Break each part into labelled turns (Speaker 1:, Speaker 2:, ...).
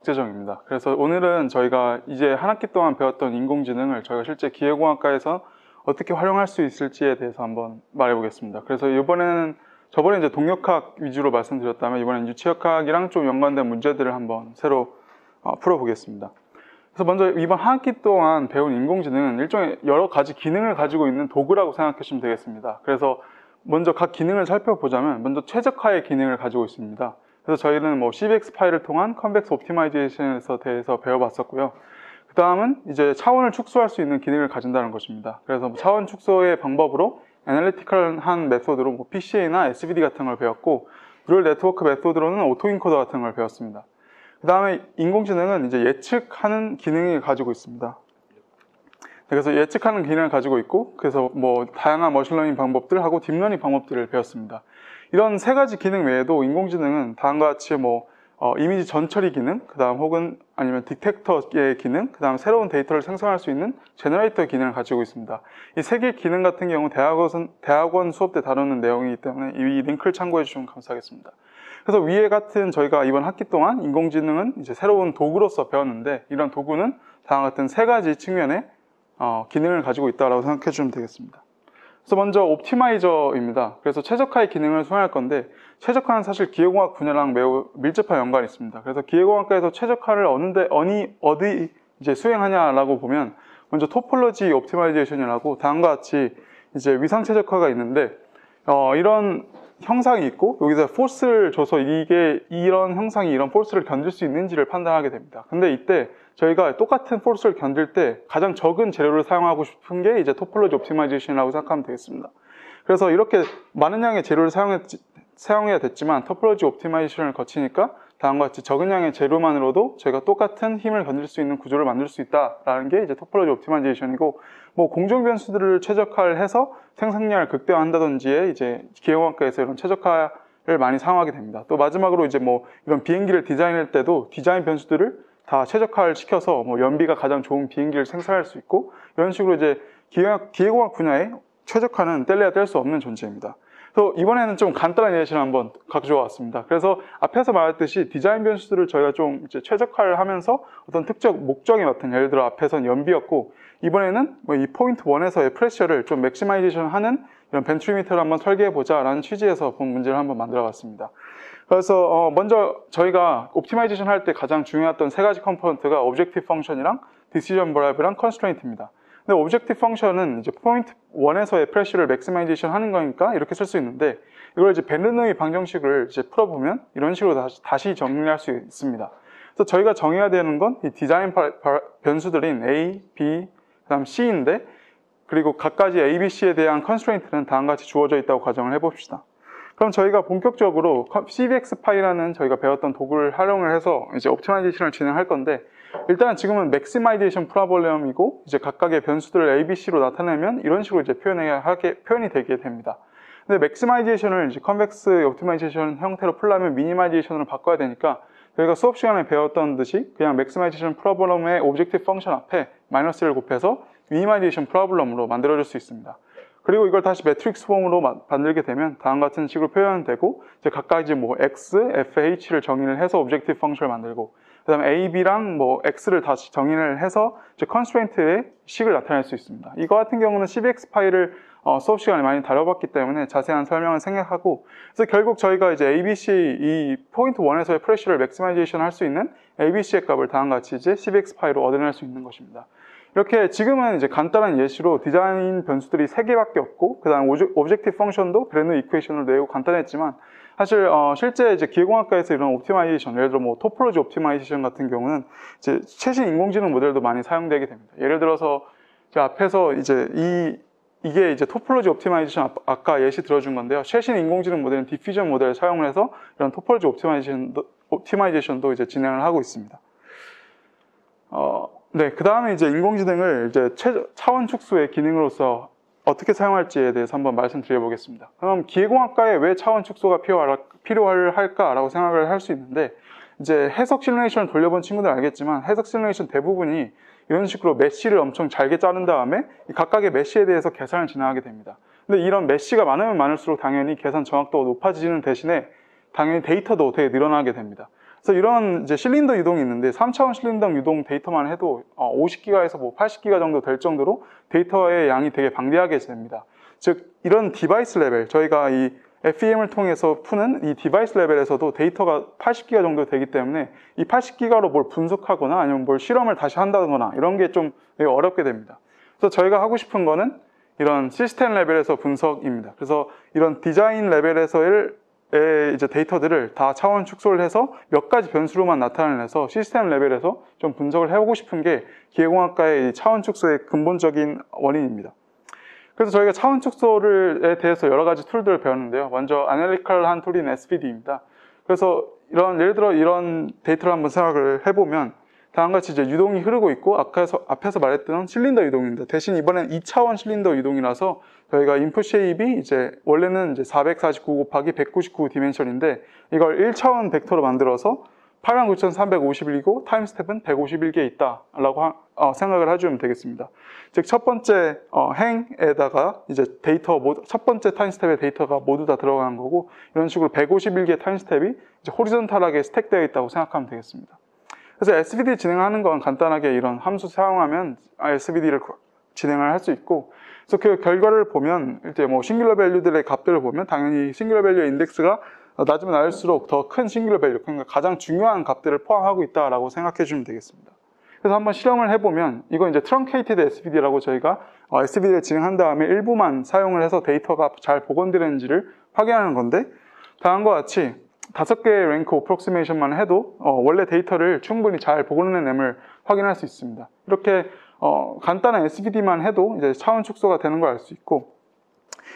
Speaker 1: 박재정입니다. 그래서 오늘은 저희가 이제 한 학기 동안 배웠던 인공지능을 저희가 실제 기계공학과에서 어떻게 활용할 수 있을지에 대해서 한번 말해보겠습니다. 그래서 저번에 이제 동력학 위주로 말씀드렸다면 이번엔 유체역학이랑 좀 연관된 문제들을 한번 새로 풀어보겠습니다. 그래서 먼저 이번 한 학기 동안 배운 인공지능은 일종의 여러 가지 기능을 가지고 있는 도구라고 생각하시면 되겠습니다. 그래서 먼저 각 기능을 살펴보자면 먼저 최적화의 기능을 가지고 있습니다. 그래서 저희는 CBX 파일을 통한 컨벡스 옵티마이제이션에 대해서 배워봤었고요. 그 다음은 이제 차원을 축소할 수 있는 기능을 가진다는 것입니다. 그래서 차원 축소의 방법으로 애널리티컬한 메소드로 PCA나 SVD 같은 걸 배웠고, 뉴럴 네트워크 메소드로는 오토인코더 같은 걸 배웠습니다. 그 다음에 인공지능은 이제 예측하는 기능을 가지고 있습니다. 그래서 예측하는 기능을 가지고 있고, 그래서 다양한 머신러닝 방법들하고 딥러닝 방법들을 배웠습니다. 이런 세 가지 기능 외에도 인공지능은 다음과 같이 이미지 전처리 기능, 그 다음 혹은 아니면 디텍터의 기능, 그 다음 새로운 데이터를 생성할 수 있는 제너레이터 기능을 가지고 있습니다. 이 세 개의 기능 같은 경우 대학원 수업 때 다루는 내용이기 때문에 이 링크를 참고해 주시면 감사하겠습니다. 그래서 위에 같은 저희가 이번 학기 동안 인공지능은 이제 새로운 도구로서 배웠는데, 이런 도구는 다음과 같은 세 가지 측면의 기능을 가지고 있다고 생각해 주시면 되겠습니다. 그래서 먼저 옵티마이저입니다. 그래서 최적화의 기능을 수행할 건데, 최적화는 사실 기계공학 분야랑 매우 밀접한 연관이 있습니다. 그래서 기계공학과에서 최적화를 어디 이제 수행하냐라고 보면, 먼저 토폴로지 옵티마이제이션이라고 다음과 같이 이제 위상 최적화가 있는데, 이런 형상이 있고 여기서 포스를 줘서 이런 형상이 이런 포스를 견딜 수 있는지를 판단하게 됩니다. 근데 이때 저희가 똑같은 포스를 견딜 때 가장 적은 재료를 사용하고 싶은 게 이제 토폴로지 옵티마이제이션이라고 생각하면 되겠습니다. 그래서 이렇게 많은 양의 재료를 사용해야 됐지만 토폴로지 옵티마이제이션을 거치니까 다음과 같이 적은 양의 재료만으로도 저희가 똑같은 힘을 견딜 수 있는 구조를 만들 수 있다라는 게 이제 토폴로지 옵티마이제이션이고, 공정 변수들을 최적화를 해서 생산량을 극대화한다든지에 이제 기계공학과에서 이런 최적화를 많이 사용하게 됩니다. 또 마지막으로 이제 이런 비행기를 디자인할 때도 디자인 변수들을 다 최적화를 시켜서 연비가 가장 좋은 비행기를 생산할 수 있고, 이런 식으로 이제 기계공학 분야의 최적화는 뗄래야 뗄 수 없는 존재입니다. 그래서 이번에는 좀 간단한 예시를 한번 가져와 왔습니다. 그래서 앞에서 말했듯이 디자인 변수들을 저희가 좀 이제 최적화를 하면서 어떤 특정 목적에 맞춘, 예를 들어 앞에서는 연비였고, 이번에는 이 포인트 1에서의 프레셔를 좀 맥시마이제이션 하는 이런 벤트리미터를 한번 설계해보자 라는 취지에서 본 문제를 한번 만들어 봤습니다. 그래서 먼저 저희가 옵티마이제이션 할 때 가장 중요했던 세 가지 컴포넌트가 오브젝티브 펑션이랑 디시전 버라이브랑 컨스트레인트입니다. 근데 오브젝티브 펑션은 이제 포인트 1에서의 프레셔를 맥시마이제이션 하는 거니까 이렇게 쓸 수 있는데, 이걸 이제 벤르누이 방정식을 이제 풀어보면 이런 식으로 다시 정리할 수 있습니다. 그래서 저희가 정해야 되는 건 이 디자인 변수들인 A, B, 그 다음 C인데, 그리고 각가지 A, B, C에 대한 컨스트레인트는 다음과 같이 주어져 있다고 가정을 해봅시다. 그럼 저희가 본격적으로 CBX 파이라는 저희가 배웠던 도구를 활용을 해서 이제 옵티마이제이션을 진행할 건데, 일단 지금은 맥시마이제이션 프로블럼이고, 이제 각각의 변수들을 A, B, C로 나타내면 이런 식으로 이제 표현이 되게 됩니다. 근데 맥시마이제이션을 이제 컨벡스 옵티마이제이션 형태로 풀려면 미니마이제이션으로 바꿔야 되니까, 저희가 수업 시간에 배웠던 듯이 그냥 맥시마이제이션 프로블럼의 오브젝티브 펑션 앞에 마이너스를 곱해서 미니마이제이션 프로블럼으로 만들어줄 수 있습니다. 그리고 이걸 다시 매트릭스 폼으로 만들게 되면 다음 같은 식으로 표현되고, 이제 각가지 x, f, h를 정의를 해서 오브젝티브 펑션을 만들고, 그 다음에 a, b랑 x를 다시 정의를 해서 이제 컨스트레인트의 식을 나타낼 수 있습니다. 이거 같은 경우는 CBX 파일을 수업 시간에 많이 다뤄봤기 때문에 자세한 설명을 생략하고, 그래서 결국 저희가 이제 ABC 이 포인트 1에서의 프레셔를 맥시마이제이션 할 수 있는 ABC의 값을 다음과 같이 이제 CBX 파일로 얻어낼 수 있는 것입니다. 이렇게 지금은 이제 간단한 예시로 디자인 변수들이 3개밖에 없고, 그 다음 오브젝티브 펑션도 베르누이 이퀘이션으로 내고 간단했지만, 사실 실제 이제 기계공학과에서 이런 옵티마이제이션, 예를 들어 토폴로지 옵티마이제이션 같은 경우는 이제 최신 인공지능 모델도 많이 사용되게 됩니다. 예를 들어서 제가 앞에서 이제 이게 이제 토폴로지 옵티마이제이션 아까 예시 들어준 건데요. 최신 인공지능 모델은 디퓨전 모델을 사용을 해서 이런 토폴로지 옵티마이제이션도 이제 진행을 하고 있습니다. 네, 그 다음에 이제 인공지능을 이제 차원 축소의 기능으로서 어떻게 사용할지에 대해서 한번 말씀드려 보겠습니다. 그럼 기계공학과에 왜 차원 축소가 필요할까라고 생각을 할 수 있는데, 이제 해석 시뮬레이션을 돌려본 친구들 알겠지만 해석 시뮬레이션 대부분이 이런 식으로 메쉬를 엄청 잘게 자른 다음에 각각의 메쉬에 대해서 계산을 진행하게 됩니다. 근데 이런 메쉬가 많으면 많을수록 당연히 계산 정확도가 높아지는 대신에 당연히 데이터도 되게 늘어나게 됩니다. 그래서 이런 이제 실린더 유동이 있는데 3차원 실린더 유동 데이터만 해도 50기가에서 뭐 80기가 정도 될 정도로 데이터의 양이 되게 방대하게 됩니다. 즉 이런 디바이스 레벨, 저희가 이 FEM을 통해서 푸는 이 디바이스 레벨에서도 데이터가 80기가 정도 되기 때문에 이 80기가로 뭘 분석하거나 아니면 뭘 실험을 다시 한다거나 이런 게 좀 되게 어렵게 됩니다. 그래서 저희가 하고 싶은 거는 이런 시스템 레벨에서 분석입니다. 그래서 이런 디자인 레벨에서의 이제 데이터들을 다 차원 축소를 해서 몇 가지 변수로만 나타내서 시스템 레벨에서 좀 분석을 해보고 싶은 게 기계공학과의 차원 축소의 근본적인 원인입니다. 그래서 저희가 차원 축소에 대해서 여러 가지 툴들을 배웠는데요. 먼저 애널리컬한 툴인 SVD입니다. 그래서 예를 들어 이런 데이터를 한번 생각을 해보면 다음과 같이 이제 유동이 흐르고 있고 앞에서 말했던 실린더 유동입니다. 대신 이번엔 2차원 실린더 유동이라서 저희가 인풋 쉐입이 이제 원래는 이제 449 곱하기 199 디멘션인데 이걸 1차원 벡터로 만들어서 89,351이고 타임 스텝은 151개 있다라고 생각을 해주면 되겠습니다. 즉 첫 번째 행에다가 이제 첫 번째 타임 스텝의 데이터가 모두 다 들어가는 거고 이런 식으로 151개 타임 스텝이 이제 호리존탈하게 스택되어 있다고 생각하면 되겠습니다. 그래서 SVD 진행하는 건 간단하게 이런 함수 사용하면 SVD를 진행을 할 수 있고, 그래서 그 결과를 보면 이제 뭐 싱귤러 밸류들의 값들을 보면 당연히 싱귤러 밸류 인덱스가 낮으면 낮을수록 더 큰 싱귤러 밸류, 그러니까 가장 중요한 값들을 포함하고 있다라고 생각해 주면 되겠습니다. 그래서 한번 실험을 해보면 이건 이제 트렁케이티드 SVD라고 저희가 SVD를 진행한 다음에 일부만 사용을 해서 데이터가 잘 복원되는지를 확인하는 건데 다음과 같이 5개의 랭크 어프록시메이션만 해도 원래 데이터를 충분히 잘 복원해냄을 확인할 수 있습니다. 이렇게 간단한 SVD만 해도 이제 차원 축소가 되는 걸 알 수 있고,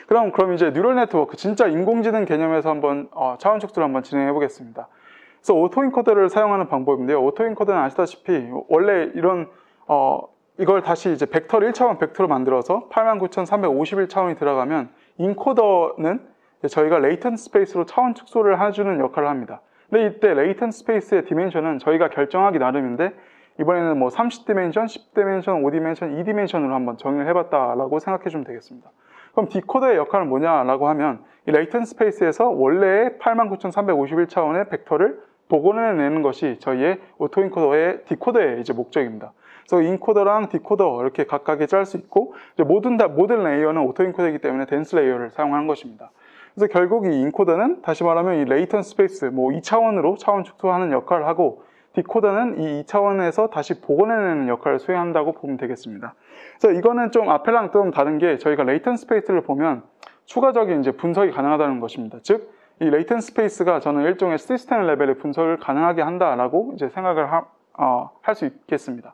Speaker 1: 그럼 이제 뉴럴 네트워크, 진짜 인공지능 개념에서 한번 차원 축소를 한번 진행해 보겠습니다. 그래서 오토인코더를 사용하는 방법인데요. 오토인코더는 아시다시피 원래 이걸 다시 이제 벡터를 1차원 벡터로 만들어서 89,351차원이 들어가면 인코더는 저희가 레이턴트 스페이스로 차원 축소를 해주는 역할을 합니다. 근데 이때 레이턴트 스페이스의 디멘션은 저희가 결정하기 나름인데 이번에는 뭐 30디멘션, 10디멘션, 5디멘션, 2디멘션으로 한번 정의를 해봤다라고 생각해 주면 되겠습니다. 그럼 디코더의 역할은 뭐냐라고 하면 이 레이턴트 스페이스에서 원래의 89,351차원의 벡터를 복원해내는 것이 저희의 오토인코더의 디코더의 이제 목적입니다. 그래서 인코더랑 디코더 이렇게 각각에 짤 수 있고 이제 모든 레이어는 오토인코더이기 때문에 덴스 레이어를 사용하는 것입니다. 그래서 결국 이 인코더는 다시 말하면 이 레이턴트 스페이스, 뭐 2차원으로 차원 축소하는 역할을 하고 디코더는 이 2차원에서 다시 복원해내는 역할을 수행한다고 보면 되겠습니다. 그래서 이거는 좀 앞에랑 좀 다른 게 저희가 레이턴트 스페이스를 보면 추가적인 이제 분석이 가능하다는 것입니다. 즉, 이 레이턴트 스페이스가 저는 일종의 시스템 레벨의 분석을 가능하게 한다라고 이제 생각을 할 수 있겠습니다.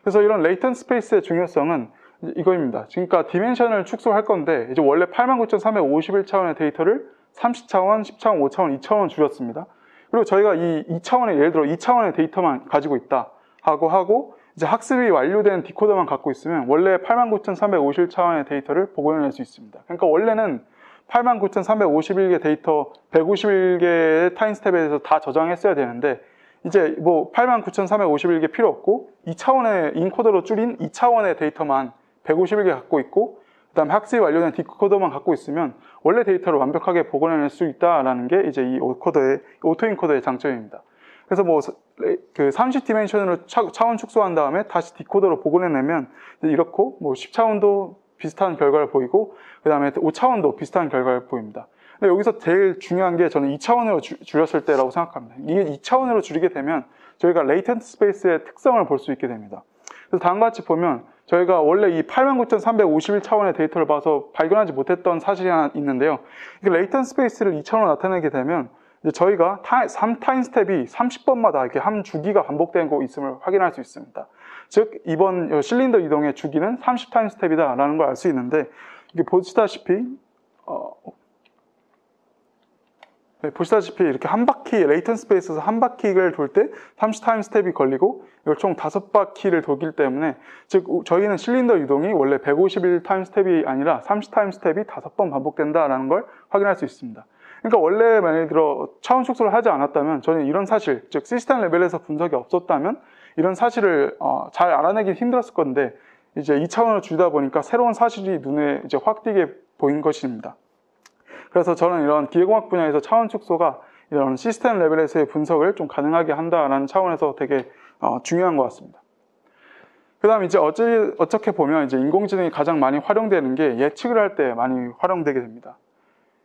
Speaker 1: 그래서 이런 레이턴트 스페이스의 중요성은 이거입니다. 그러니까 디멘션을 축소할 건데 이제 원래 89,351차원의 데이터를 30차원, 10차원, 5차원, 2차원 줄였습니다. 그리고 저희가 이 2차원의 예를 들어 2차원의 데이터만 가지고 있다 하고 이제 학습이 완료된 디코더만 갖고 있으면 원래 89,351차원의 데이터를 복원해낼 수 있습니다. 그러니까 원래는 89,351개 데이터 151개의 타임 스텝에 대해서 다 저장했어야 되는데 이제 뭐 89,351개 필요 없고 2차원의 인코더로 줄인 2차원의 데이터만 151개 갖고 있고 그 다음에 학습이 완료된 디코더만 갖고 있으면 원래 데이터를 완벽하게 복원해낼 수 있다라는 게 이제 이 오토인코더의 장점입니다. 그래서 뭐 그 30디멘션으로 차원 축소한 다음에 다시 디코더로 복원해내면 이렇고 뭐 10차원도 비슷한 결과를 보이고 그 다음에 5차원도 비슷한 결과를 보입니다. 근데 여기서 제일 중요한 게 저는 2차원으로 줄였을 때라고 생각합니다. 이게 2차원으로 줄이게 되면 저희가 레이턴트 스페이스의 특성을 볼 수 있게 됩니다. 그래서 다음과 같이 보면 저희가 원래 이 89,351차원의 데이터를 봐서 발견하지 못했던 사실이 하나 있는데요. 레이턴트 스페이스를 2차원으로 나타내게 되면 이제 저희가 3타임 스텝이 30번마다 이렇게 한 주기가 반복되고 있음을 확인할 수 있습니다. 즉 이번 실린더 이동의 주기는 30타임 스텝이다라는 걸 알 수 있는데 이게 보시다시피 이렇게 한 바퀴 레이턴트 스페이스에서 한 바퀴를 돌 때 30타임 스텝이 걸리고 이걸 총 5바퀴를 돌기 때문에 즉 저희는 실린더 유동이 원래 151타임 스텝이 아니라 30타임 스텝이 5번 반복된다라는 걸 확인할 수 있습니다. 그러니까 원래 만약에 차원 축소를 하지 않았다면 저는 이런 사실, 즉 시스템 레벨에서 분석이 없었다면 이런 사실을 잘 알아내기 힘들었을 건데 이제 2차원으로 줄이다 보니까 새로운 사실이 눈에 이제 확 띄게 보인 것입니다. 그래서 저는 이런 기계공학 분야에서 차원 축소가 이런 시스템 레벨에서의 분석을 좀 가능하게 한다라는 차원에서 되게 중요한 것 같습니다. 그 다음 이제 어떻게 보면 이제 인공지능이 가장 많이 활용되는 게 예측을 할 때 많이 활용되게 됩니다.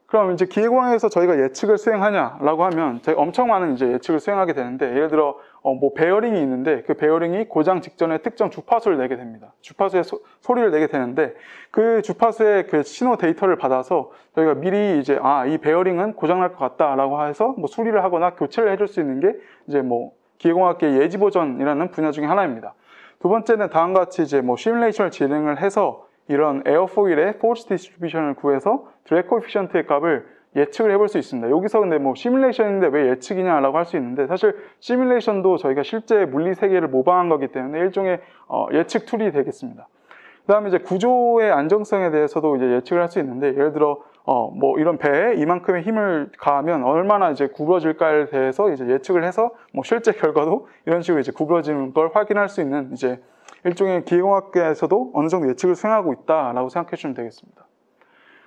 Speaker 1: 그럼 이제 기계공학에서 저희가 예측을 수행하냐라고 하면 되게 엄청 많은 이제 예측을 수행하게 되는데, 예를 들어 뭐 베어링이 있는데 그 베어링이 고장 직전에 특정 주파수를 내게 됩니다. 주파수의 소리를 내게 되는데, 그 주파수의 그 신호 데이터를 받아서 저희가 미리 이제 이 베어링은 고장 날 것 같다라고 해서 뭐 수리를 하거나 교체를 해줄 수 있는 게 이제 뭐 기계공학계 예지 보전이라는 분야 중에 하나입니다. 두 번째는 다음과 같이 이제 뭐 시뮬레이션을 진행을 해서 이런 에어포일의 포스 디스트리뷰션을 구해서 드래그 코에피션트의 값을 예측을 해볼 수 있습니다. 여기서 근데 뭐 시뮬레이션인데 왜 예측이냐라고 할 수 있는데, 사실 시뮬레이션도 저희가 실제 물리 세계를 모방한 거기 때문에 일종의 예측 툴이 되겠습니다. 그 다음에 이제 구조의 안정성에 대해서도 이제 예측을 할 수 있는데, 예를 들어 뭐 이런 배에 이만큼의 힘을 가하면 얼마나 이제 구부러질까에 대해서 이제 예측을 해서 뭐 실제 결과도 이런 식으로 이제 구부러지는 걸 확인할 수 있는 이제 일종의 기계공학계에서도 어느 정도 예측을 수행하고 있다라고 생각해 주시면 되겠습니다.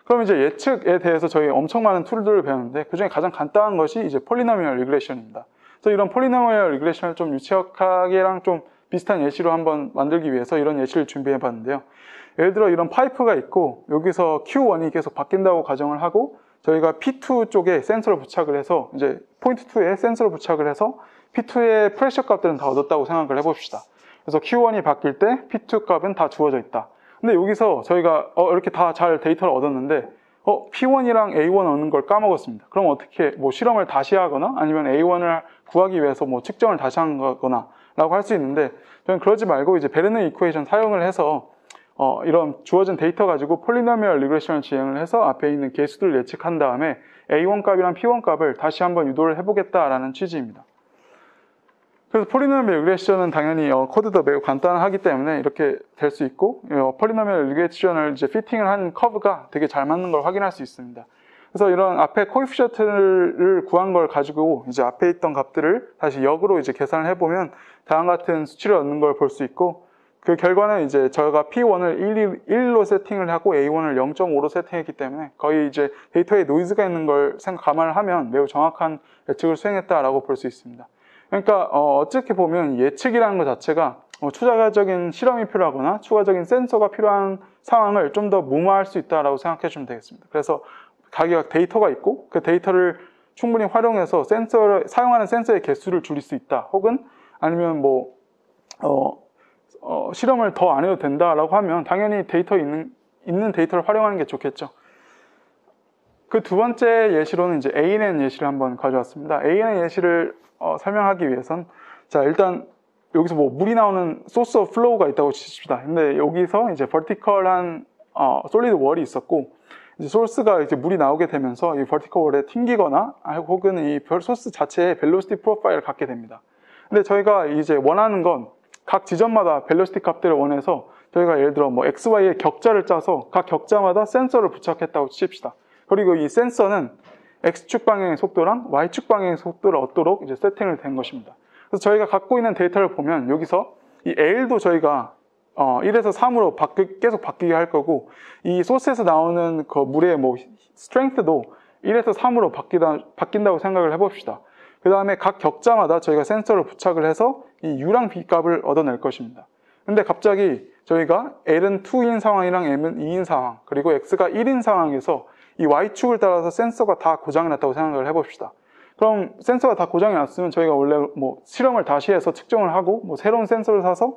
Speaker 1: 그럼 이제 예측에 대해서 저희 엄청 많은 툴들을 배웠는데, 그 중에 가장 간단한 것이 이제 폴리노미얼 리그레션입니다. 그래서 이런 폴리노미얼 리그레션을 좀 유치학계랑 좀 비슷한 예시로 한번 만들기 위해서 이런 예시를 준비해 봤는데요. 예를 들어 이런 파이프가 있고 여기서 Q1이 계속 바뀐다고 가정을 하고, 저희가 P2 쪽에 센서를 부착을 해서 이제 포인트 2에 센서를 부착을 해서 P2의 프레셔 값들은 다 얻었다고 생각을 해봅시다. 그래서 Q1이 바뀔 때 P2 값은 다 주어져 있다. 근데 여기서 저희가 이렇게 다 잘 데이터를 얻었는데 P1이랑 A1 얻는 걸 까먹었습니다. 그럼 어떻게 뭐 실험을 다시 하거나 아니면 A1을 구하기 위해서 뭐 측정을 다시 한 거거나 라고 할 수 있는데, 저는 그러지 말고 이제 베르누이 이퀘이션 사용을 해서 이런 주어진 데이터 가지고 폴리노미얼 리그레션을 진행을 해서 앞에 있는 개수들을 예측한 다음에 A1 값이랑 P1 값을 다시 한번 유도를 해보겠다라는 취지입니다. 그래서 폴리노미얼 리그레션은 당연히 코드도 매우 간단하기 때문에 이렇게 될 수 있고, 폴리노미얼 리그레션을 이제 피팅을 한 커브가 되게 잘 맞는 걸 확인할 수 있습니다. 그래서 이런 앞에 코에피션트를 구한 걸 가지고 이제 앞에 있던 값들을 다시 역으로 이제 계산을 해보면 다음과 같은 수치를 얻는 걸 볼 수 있고, 그 결과는 이제 저희가 P1을 1로 세팅을 하고 A1을 0.5로 세팅했기 때문에 거의 이제 데이터에 노이즈가 있는 걸 감안을 하면 매우 정확한 예측을 수행했다라고 볼 수 있습니다. 그러니까 어떻게 보면 예측이라는 것 자체가 추가적인 실험이 필요하거나 추가적인 센서가 필요한 상황을 좀 더 무마할 수 있다라고 생각해 주면 되겠습니다. 그래서 각각 데이터가 있고 그 데이터를 충분히 활용해서 사용하는 센서의 개수를 줄일 수 있다, 혹은 아니면 뭐 실험을 더 안 해도 된다라고 하면 당연히 있는 데이터를 활용하는 게 좋겠죠. 그 두 번째 예시로는 이제 ANN 예시를 한번 가져왔습니다. ANN 예시를 설명하기 위해선, 자, 일단 여기서 뭐 물이 나오는 소스 오브 플로우가 있다고 치십시다. 근데 여기서 이제 버티컬한 솔리드 월이 있었고, 이제 소스가 이제 물이 나오게 되면서 이 버티컬 월에 튕기거나 혹은 이 소스 자체의 벨로시티 프로파일을 갖게 됩니다. 근데 저희가 이제 원하는 건 각 지점마다 벨로시티 값들을 원해서 저희가 예를 들어 뭐 XY의 격자를 짜서 각 격자마다 센서를 부착했다고 칩시다. 그리고 이 센서는 X축 방향의 속도랑 Y축 방향의 속도를 얻도록 이제 세팅을 된 것입니다. 그래서 저희가 갖고 있는 데이터를 보면 여기서 이 L도 저희가 1에서 3으로 계속 바뀌게 할 거고, 이 소스에서 나오는 그 물의 뭐 스트렝스도 1에서 3으로 바뀐다고 생각을 해봅시다. 그 다음에 각 격자마다 저희가 센서를 부착을 해서 이 U랑 B 값을 얻어낼 것입니다. 근데 갑자기 저희가 L은 2인 상황이랑 M은 2인 상황, 그리고 X가 1인 상황에서 이 Y축을 따라서 센서가 다 고장이 났다고 생각을 해봅시다. 그럼 센서가 다 고장이 났으면 저희가 원래 뭐 실험을 다시 해서 측정을 하고 뭐 새로운 센서를 사서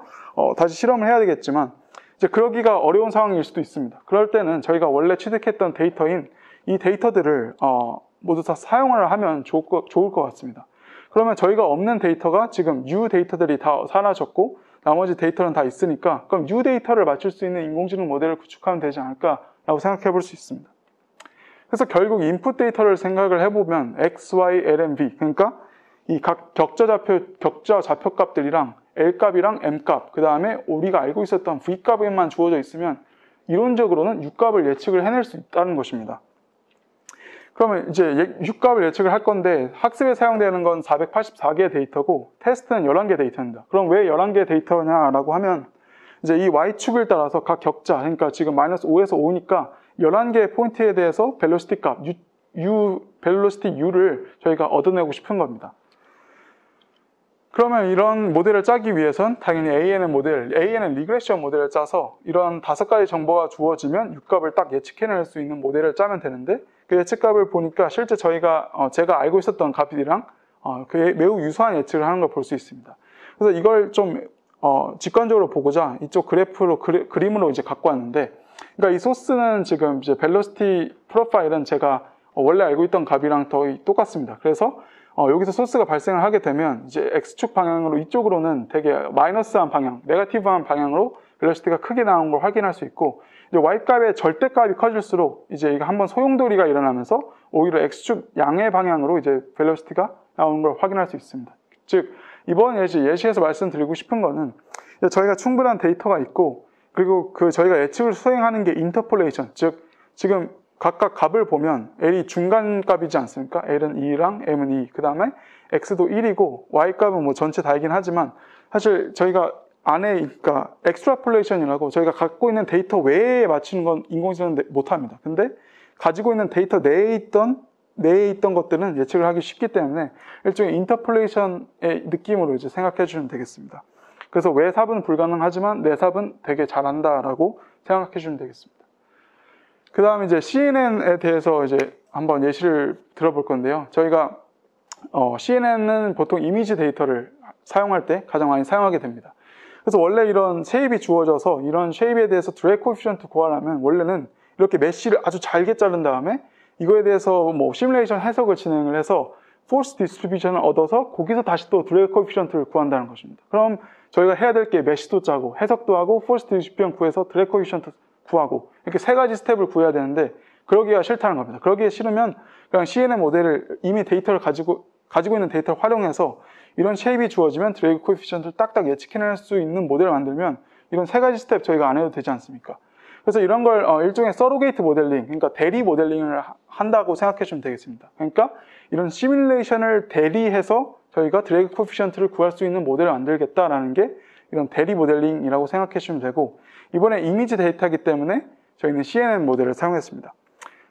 Speaker 1: 다시 실험을 해야 되겠지만, 이제 그러기가 어려운 상황일 수도 있습니다. 그럴 때는 저희가 원래 취득했던 데이터인 이 데이터들을 모두 다 사용을 하면 좋을 것 같습니다. 그러면 저희가 없는 데이터가 지금 U 데이터들이 다 사라졌고 나머지 데이터는 다 있으니까, 그럼 U 데이터를 맞출 수 있는 인공지능 모델을 구축하면 되지 않을까라고 생각해 볼 수 있습니다. 그래서 결국 인풋 데이터를 생각을 해보면 X, Y, L, M, V, 그러니까 이 각 격자 좌표 값들이랑 L 값이랑 M 값, 그 다음에 우리가 알고 있었던 V 값에만 주어져 있으면 이론적으로는 U 값을 예측을 해낼 수 있다는 것입니다. 그러면 이제 U 값을 예측을 할 건데 학습에 사용되는 건 484개의 데이터고 테스트는 11개 데이터입니다. 그럼 왜 11개 데이터냐라고 하면, 이제 이 Y축을 따라서 각 격자, 그러니까 지금 -5에서 5니까 11개의 포인트에 대해서 벨로시티 값, velocity u를 저희가 얻어내고 싶은 겁니다. 그러면 이런 모델을 짜기 위해선 당연히 ANN 리그레션 모델을 짜서 이런 5가지 정보가 주어지면 U값을 딱 예측해낼 수 있는 모델을 짜면 되는데, 그 예측값을 보니까 실제 제가 알고 있었던 값이랑 매우 유사한 예측을 하는 걸 볼 수 있습니다. 그래서 이걸 좀 직관적으로 보고자 이쪽 그림으로 이제 갖고 왔는데, 그러니까 이 소스는 지금 이제 velocity 프로파일은 제가 원래 알고 있던 값이랑 거의 똑같습니다. 그래서 여기서 소스가 발생을 하게 되면 이제 X축 방향으로 이쪽으로는 되게 마이너스한 방향, 네거티브한 방향으로 벨로시티가 크게 나온 걸 확인할 수 있고, 이제 Y값의 절대값이 커질수록 이제 이거 한번 소용돌이가 일어나면서 오히려 X축 양의 방향으로 이제 벨로시티가 나오는 걸 확인할 수 있습니다. 즉, 이번 예시에서 말씀드리고 싶은 거는 저희가 충분한 데이터가 있고, 그리고 저희가 예측을 수행하는 게 인터폴레이션, 즉 지금 각각 값을 보면 L이 중간 값이지 않습니까? L은 2랑 M은 2, 그 다음에 X도 1이고 Y값은 뭐 전체 다이긴 하지만, 사실 저희가 안에, 그러니까 엑스트라폴레이션이라고 저희가 갖고 있는 데이터 외에 맞추는 건 인공지능은 못합니다. 근데 가지고 있는 데이터 내에 있던 것들은 예측을 하기 쉽기 때문에 일종의 인터폴레이션의 느낌으로 이제 생각해 주시면 되겠습니다. 그래서 외삽은 불가능하지만 내삽은 되게 잘한다라고 생각해 주시면 되겠습니다. 그 다음에 이제 CNN에 대해서 이제 한번 예시를 들어볼 건데요. 저희가 CNN은 보통 이미지 데이터를 사용할 때 가장 많이 사용하게 됩니다. 그래서 원래 이런 쉐입이 주어져서 이런 쉐입에 대해서 드래그 코에피션트 구하려면 원래는 이렇게 메쉬를 아주 잘게 자른 다음에 이거에 대해서 뭐 시뮬레이션 해석을 진행을 해서 포스 디스트리뷰션을 얻어서 거기서 다시 또 드래그 코에피션트를 구한다는 것입니다. 그럼 저희가 해야 될 게 메쉬도 짜고 해석도 하고 포스 디스트리뷰션 구해서 드래그 코에피션트 구하고 이렇게 3가지 스텝을 구해야 되는데, 그러기가 싫다는 겁니다. 그러기에 싫으면 그냥 CNN 모델을 이미 데이터를 가지고 있는 데이터를 활용해서 이런 쉐입이 주어지면 드래그 코에피션트를 딱딱 예측해낼 수 있는 모델을 만들면 이런 3가지 스텝 저희가 안 해도 되지 않습니까? 그래서 이런 걸 일종의 서로게이트 모델링, 그러니까 대리 모델링을 한다고 생각해 주면 되겠습니다. 그러니까 이런 시뮬레이션을 대리해서 저희가 드래그 코에피션트를 구할 수 있는 모델을 만들겠다라는 게 이런 대리 모델링이라고 생각해 주시면 되고, 이번에 이미지 데이터이기 때문에 저희는 CNN 모델을 사용했습니다.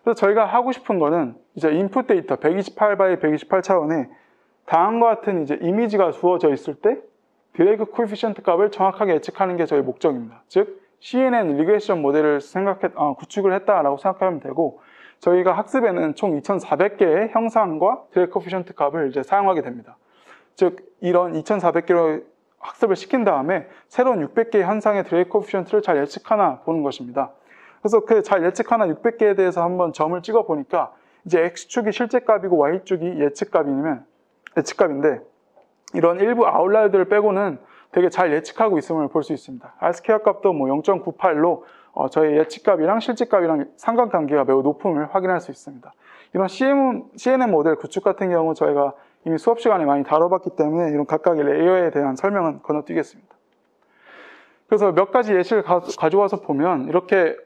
Speaker 1: 그래서 저희가 하고 싶은 거는 이제 인풋 데이터 128x128 차원에 다음과 같은 이제 이미지가 주어져 있을 때 드래그 코에피션트 값을 정확하게 예측하는 게 저희 목적입니다. 즉 CNN 리그레션 모델을 구축을 했다라고 생각하면 되고, 저희가 학습에는 총 2,400개의 형상과 드래그 코에피션트 값을 이제 사용하게 됩니다. 즉 이런 2,400개로 학습을 시킨 다음에 새로운 600개의 현상의 드래그 코에피션트를 잘 예측하나 보는 것입니다. 그래서 그 잘 예측하나 600개에 대해서 한번 점을 찍어 보니까 이제 X축이 실제 값이고 Y축이 예측값인데 이런 일부 아웃라이어들을 빼고는 되게 잘 예측하고 있음을 볼 수 있습니다. R스퀘어 값도 뭐 0.98로 저희 예측값이랑 실제값이랑 상관관계가 매우 높음을 확인할 수 있습니다. 이런 CNN 모델 구축 같은 경우 저희가 이미 수업 시간에 많이 다뤄봤기 때문에 이런 각각의 레이어에 대한 설명은 건너뛰겠습니다. 그래서 몇 가지 예시를 가져와서 보면 이렇게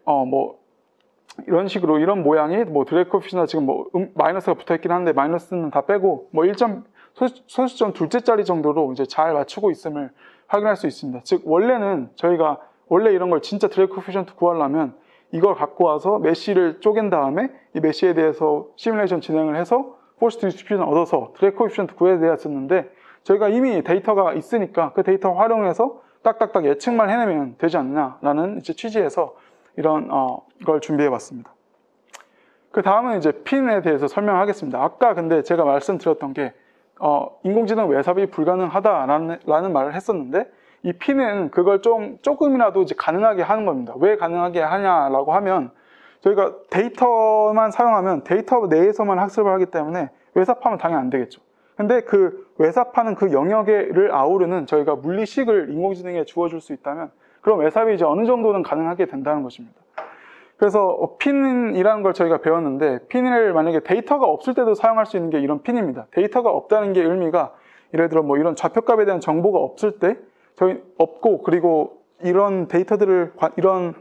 Speaker 1: 이런 식으로 이런 모양이 뭐 드래그 코에피션트 지금 마이너스가 붙어있긴 한데 마이너스는 다 빼고 뭐 1점 소수점 둘째 자리 정도로 이제 잘 맞추고 있음을 확인할 수 있습니다. 즉 원래는 저희가 이런 걸 진짜 드래그 코에피션트 구하려면 이걸 갖고 와서 메쉬를 쪼갠 다음에 이 메쉬에 대해서 시뮬레이션 진행을 해서 포스 디스트리뷰션 얻어서 드래그 코에피션트 구해야 되었었는데, 저희가 이미 데이터가 있으니까 그 데이터 활용해서 딱딱딱 예측만 해내면 되지 않느냐라는 이제 취지에서 이런 걸 준비해 봤습니다. 그 다음은 이제 핀에 대해서 설명하겠습니다. 아까 근데 제가 말씀드렸던 게 인공지능 외삽이 불가능하다라는 말을 했었는데, 이 핀은 그걸 조금이라도 이제 가능하게 하는 겁니다. 왜 가능하게 하냐라고 하면 저희가 데이터만 사용하면 데이터 내에서만 학습을 하기 때문에 외삽하면 당연히 안 되겠죠. 근데 그 외삽하는 그 영역을 아우르는 저희가 물리식을 인공지능에 주어줄 수 있다면 그럼 외삽이 이제 어느 정도는 가능하게 된다는 것입니다. 그래서 핀이라는 걸 저희가 배웠는데, 핀을 만약에 데이터가 없을 때도 사용할 수 있는 게 이런 핀입니다. 데이터가 없다는 게 의미가 예를 들어 뭐 이런 좌표값에 대한 정보가 없을 때 저희 없고, 그리고 이런 데이터들을 이런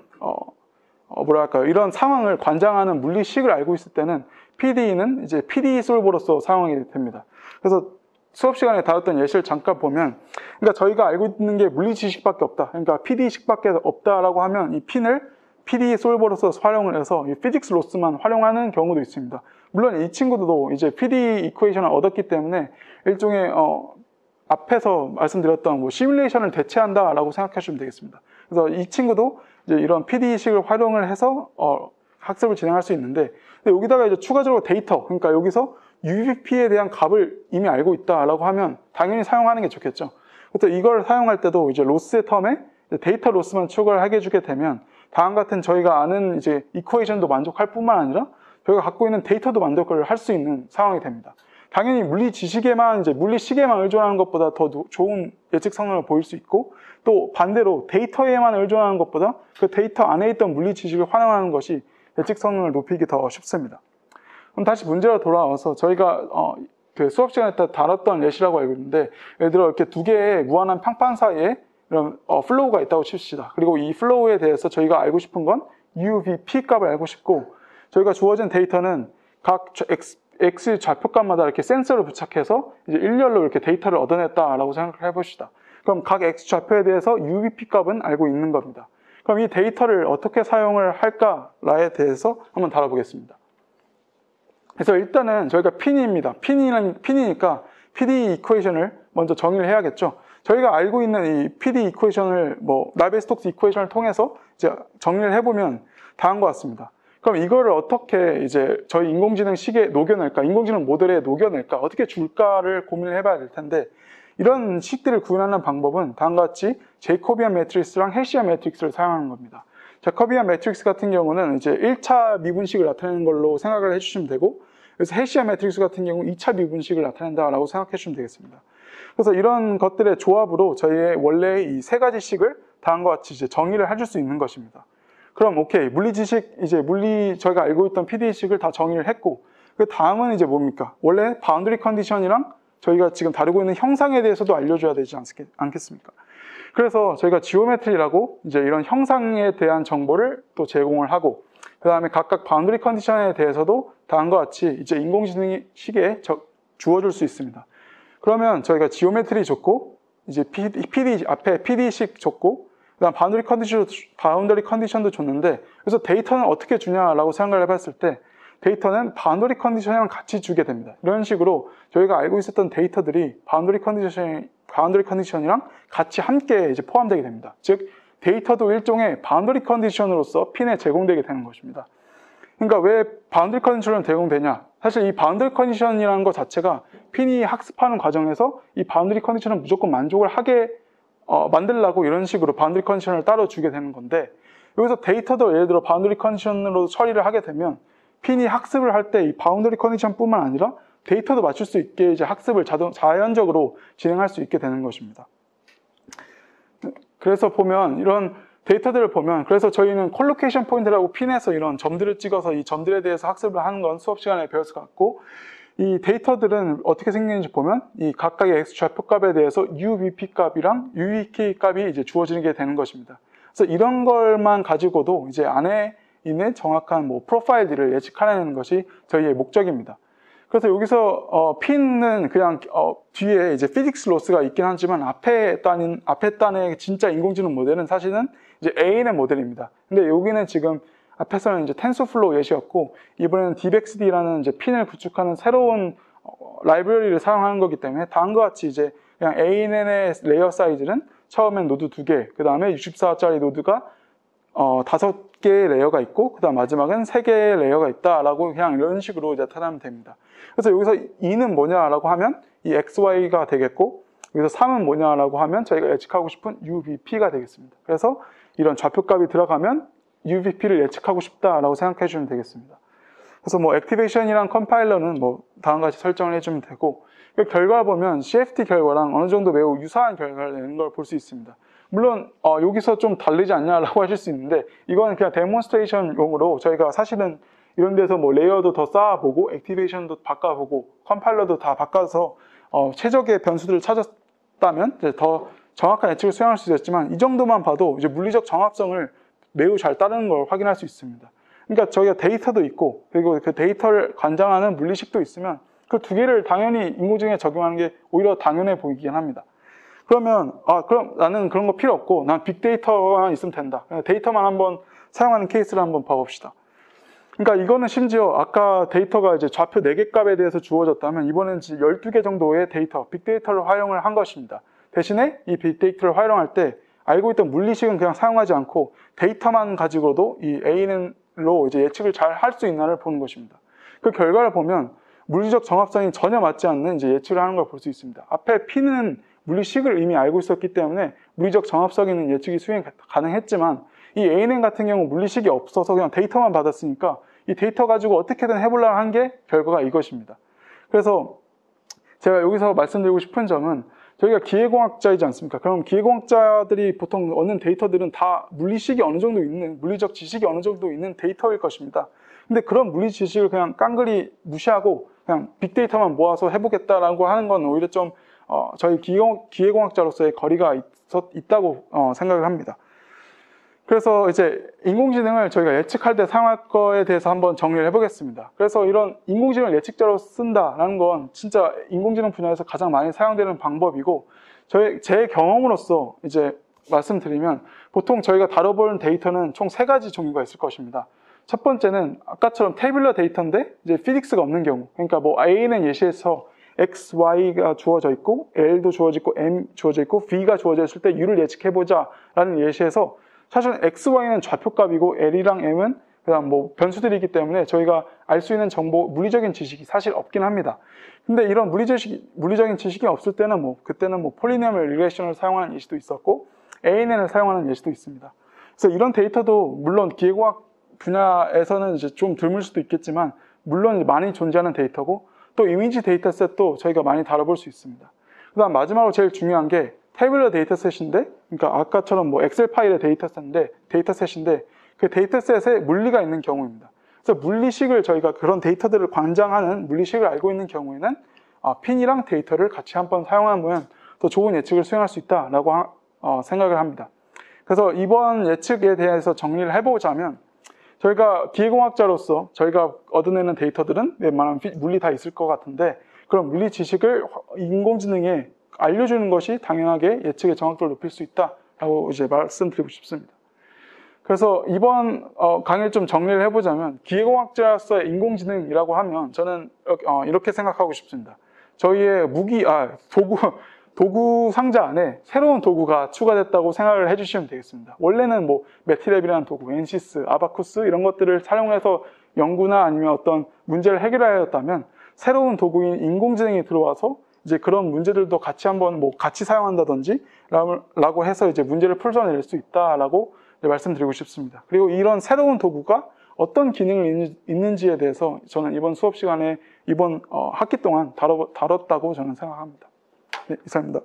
Speaker 1: 이런 상황을 관장하는 물리식을 알고 있을 때는 PDE는 이제 PD 솔버로서 사용하게 됩니다. 그래서 수업 시간에 다뤘던 예시를 잠깐 보면, 그러니까 저희가 알고 있는 게 물리 지식밖에 없다. 그러니까 PD식밖에 없다라고 하면 이 핀을 PD 솔버로서 활용을 해서 이 피직스 로스만 활용하는 경우도 있습니다. 물론 이 친구도 이제 PD 이퀘이션을 얻었기 때문에 일종의 앞에서 말씀드렸던 뭐 시뮬레이션을 대체한다라고 생각하시면 되겠습니다. 그래서 이 친구도 이제 이런 PD식을 활용을 해서 학습을 진행할 수 있는데, 근데 여기다가 이제 추가적으로 데이터, 그러니까 여기서 UVP에 대한 값을 이미 알고 있다라고 하면 당연히 사용하는 게 좋겠죠. 그래서 이걸 사용할 때도 이제 로스의 텀에 데이터 로스만 추가를 하게 해주게 되면 다음 같은 저희가 아는 이제 이퀘이션도 만족할 뿐만 아니라 저희가 갖고 있는 데이터도 만족을 할 수 있는 상황이 됩니다. 당연히 물리 지식에만 이제 물리 시계만 의존하는 것보다 더 좋은 예측 성능을 보일 수 있고, 또 반대로 데이터에만 의존하는 것보다 그 데이터 안에 있던 물리 지식을 활용하는 것이 예측 성능을 높이기 더 쉽습니다. 그럼 다시 문제로 돌아와서 저희가 그 수업 시간에 다뤘던 예시라고 알고 있는데, 예를 들어 이렇게 두 개의 무한한 평판 사이에 이런 플로우가 있다고 칩시다. 그리고 이 플로우에 대해서 저희가 알고 싶은 건 UVP 값을 알고 싶고, 저희가 주어진 데이터는 각 X 좌표값마다 이렇게 센서를 부착해서 이제 일렬로 이렇게 데이터를 얻어냈다라고 생각을 해봅시다. 그럼 각 X 좌표에 대해서 UVP 값은 알고 있는 겁니다. 그럼 이 데이터를 어떻게 사용을 할까에 대해서 한번 다뤄보겠습니다. 그래서 일단은 저희가 P니까 PD 이퀘이션을 먼저 정의를 해야겠죠. 저희가 알고 있는 이 PD 이퀘이션을 나베스톡스 이퀘이션을 통해서 이제 정리를 해보면 다음과 같습니다. 그럼 이거를 어떻게 이제 저희 인공지능 식에 녹여낼까, 인공지능 모델에 녹여낼까, 어떻게 줄까를 고민을 해봐야 될 텐데, 이런 식들을 구현하는 방법은 다음과 같이 제이코비안 매트릭스랑 헬시안 매트릭스를 사용하는 겁니다. 제이코비안 매트릭스 같은 경우는 이제 1차 미분식을 나타내는 걸로 생각을 해주시면 되고, 그래서 헬시안 매트릭스 같은 경우 2차 미분식을 나타낸다라고 생각해 주시면 되겠습니다. 그래서 이런 것들의 조합으로 저희의 원래 이 세 가지 식을 다음과 같이 이제 정의를 해줄 수 있는 것입니다. 그럼 오케이, 물리 지식, 이제 저희가 알고 있던 PD식을 다 정의를 했고, 그 다음은 이제 뭡니까? 원래 바운더리 컨디션이랑 저희가 지금 다루고 있는 형상에 대해서도 알려줘야 되지 않겠습니까? 그래서 저희가 지오메트리라고 이제 이런 형상에 대한 정보를 또 제공을 하고, 그 다음에 각각 바운더리 컨디션에 대해서도 다음과 같이 이제 인공지능 식에 주어줄 수 있습니다. 그러면 저희가 지오메트리 줬고, 이제 앞에 PD식 줬고, 그 다음 바운더리 컨디션도 줬는데, 그래서 데이터는 어떻게 주냐라고 생각을 해봤을 때, 데이터는 바운더리 컨디션이랑 같이 주게 됩니다. 이런 식으로 저희가 알고 있었던 데이터들이 바운더리 컨디션이랑 같이 함께 이제 포함되게 됩니다. 즉, 데이터도 일종의 바운더리 컨디션으로서 핀에 제공되게 되는 것입니다. 그러니까 왜 바운더리 컨디션으로 제공되냐? 사실 이 바운더리 컨디션이라는 것 자체가 핀이 학습하는 과정에서 이 바운더리 컨디션을 무조건 만족을 하게 만들려고 이런 식으로 바운더리 컨디션을 따로 주게 되는 건데, 여기서 데이터도 예를 들어 바운더리 컨디션으로 처리를 하게 되면 핀이 학습을 할 때 이 바운더리 컨디션뿐만 아니라 데이터도 맞출 수 있게 이제 학습을 자연적으로 진행할 수 있게 되는 것입니다. 그래서 보면 이런 데이터들을 보면, 그래서 저희는 콜로케이션 포인트라고 핀에서 이런 점들을 찍어서 이 점들에 대해서 학습을 하는 건 수업 시간에 배웠을 것 같고, 이 데이터들은 어떻게 생기는지 보면 이 각각의 X 좌표값에 대해서 UVP 값이랑 UVK 값이 이제 주어지게 되는 것입니다. 그래서 이런 걸만 가지고도 이제 안에 있는 정확한 프로파일들을 예측하는 것이 저희의 목적입니다. 그래서 여기서 핀은 그냥 뒤에 이제 피직스 로스가 있긴 하지만 앞에 단의 진짜 인공지능 모델은 사실은 이제 ANN 모델입니다. 근데 여기는 지금 앞에서는 이제 텐서플로우 예시였고, 이번에는 DBXD라는 이제 핀을 구축하는 새로운 라이브러리를 사용하는 거기 때문에 다음과 같이 이제 그냥 ANN의 레이어 사이즈는 처음엔 노드 2개, 그 다음에 64짜리 노드가 5개의 레이어가 있고, 그 다음 마지막은 3개의 레이어가 있다라고 그냥 이런 식으로 나타나면 됩니다. 그래서 여기서 2는 뭐냐라고 하면 이 XY가 되겠고, 여기서 3은 뭐냐라고 하면 저희가 예측하고 싶은 UVP가 되겠습니다. 그래서 이런 좌표값이 들어가면 UVP를 예측하고 싶다라고 생각해 주시면 되겠습니다. 그래서 액티베이션이랑 컴파일러는 다음과 같이 설정을 해주면 되고, 그 결과를 보면 CFD 결과랑 어느 정도 매우 유사한 결과를 내는 걸 볼 수 있습니다. 물론 여기서 좀 다르지 않냐라고 하실 수 있는데, 이거는 그냥 데몬스트레이션용으로 저희가 사실은 이런 데서 레이어도 더 쌓아보고 액티베이션도 바꿔보고 컴파일러도 다 바꿔서 최적의 변수들을 찾았다면 이제 더 정확한 예측을 수행할 수 있었지만, 이 정도만 봐도 이제 물리적 정합성을 매우 잘 따르는 걸 확인할 수 있습니다. 그러니까 저희가 데이터도 있고, 그리고 그 데이터를 관장하는 물리식도 있으면 그 두 개를 당연히 인공지능에 적용하는 게 오히려 당연해 보이긴 합니다. 그러면 그럼 나는 그런 거 필요 없고 난 빅데이터만 있으면 된다. 데이터만 한번 사용하는 케이스를 한번 봐봅시다. 그러니까 이거는 심지어 아까 데이터가 이제 좌표 4개 값에 대해서 주어졌다면 이번에는 12개 정도의 데이터, 빅데이터를 활용을 한 것입니다. 대신에 이 빅데이터를 활용할 때 알고 있던 물리식은 그냥 사용하지 않고 데이터만 가지고도 이 ANN으로 이제 예측을 잘 할 수 있나를 보는 것입니다. 그 결과를 보면 물리적 정합성이 전혀 맞지 않는 이제 예측을 하는 걸 볼 수 있습니다. 앞에 P는 물리식을 이미 알고 있었기 때문에 물리적 정합성 있는 예측이 수행 가능했지만 이 ANN 같은 경우 물리식이 없어서 그냥 데이터만 받았으니까 이 데이터 가지고 어떻게든 해보려고 한 게 결과가 이것입니다. 그래서 제가 여기서 말씀드리고 싶은 점은 저희가 기계공학자이지 않습니까? 그럼 기계공학자들이 보통 얻는 데이터들은 다 물리식이 어느 정도 있는, 물리적 지식이 어느 정도 있는 데이터일 것입니다. 근데 그런 물리 지식을 그냥 깡그리 무시하고 그냥 빅데이터만 모아서 해보겠다라고 하는 건 오히려 좀 저희 기계공학자로서의 거리가 있다고 생각을 합니다. 그래서 이제 인공지능을 저희가 예측할 때 사용할 거에 대해서 한번 정리를 해보겠습니다. 그래서 이런 인공지능을 예측자로 쓴다라는 건 진짜 인공지능 분야에서 가장 많이 사용되는 방법이고 제 경험으로서 이제 말씀드리면 보통 저희가 다뤄볼 데이터는 총 3가지 종류가 있을 것입니다. 첫 번째는 아까처럼 테이블러 데이터인데 이제 피직스가 없는 경우, 그러니까 뭐 A는 예시에서 X, Y가 주어져 있고 L도 주어져 있고 M 주어져 있고 V가 주어져 있을 때 U를 예측해보자 라는 예시에서 사실 X, Y는 좌표값이고 L이랑 M은 그냥 뭐 변수들이기 때문에 저희가 알 수 있는 정보, 물리적인 지식이 사실 없긴 합니다. 근데 이런 물리적인 지식이 없을 때는 그때는 폴리노미얼 리그레이션을 사용하는 예시도 있었고 ANN을 사용하는 예시도 있습니다. 그래서 이런 데이터도 물론 기계공학 분야에서는 이제 좀 드물 수도 있겠지만 물론 많이 존재하는 데이터고 또 이미지 데이터셋도 저희가 많이 다뤄볼 수 있습니다. 그 다음 마지막으로 제일 중요한 게 테이블러 데이터셋인데, 그러니까 아까처럼 엑셀 파일의 데이터셋인데 그 데이터셋에 물리가 있는 경우입니다. 그래서 물리식을 저희가 그런 데이터들을 관장하는 물리식을 알고 있는 경우에는 핀이랑 데이터를 같이 한번 사용하면 더 좋은 예측을 수행할 수 있다라고 생각을 합니다. 그래서 이번 예측에 대해서 정리를 해보자면 저희가 기계공학자로서 저희가 얻어내는 데이터들은 웬만하면 물리 다 있을 것 같은데 그런 물리 지식을 인공지능에 알려주는 것이 당연하게 예측의 정확도를 높일 수 있다라고 이제 말씀드리고 싶습니다. 그래서 이번 강의를 좀 정리를 해보자면 기계공학자로서의 인공지능이라고 하면 저는 이렇게 생각하고 싶습니다. 저희의 도구 상자 안에 새로운 도구가 추가됐다고 생각을 해주시면 되겠습니다. 원래는 매트랩이라는 도구, 엔시스, 아바쿠스 이런 것들을 사용해서 연구나 아니면 어떤 문제를 해결하였다면 새로운 도구인 인공지능이 들어와서 이제 그런 문제들도 같이 한번 같이 사용한다든지 라고 해서 이제 문제를 풀어낼 수 있다라고 말씀드리고 싶습니다. 그리고 이런 새로운 도구가 어떤 기능을 있는지에 대해서 저는 이번 수업 시간에 이번 학기 동안 다뤘다고 저는 생각합니다. 네, 이상입니다.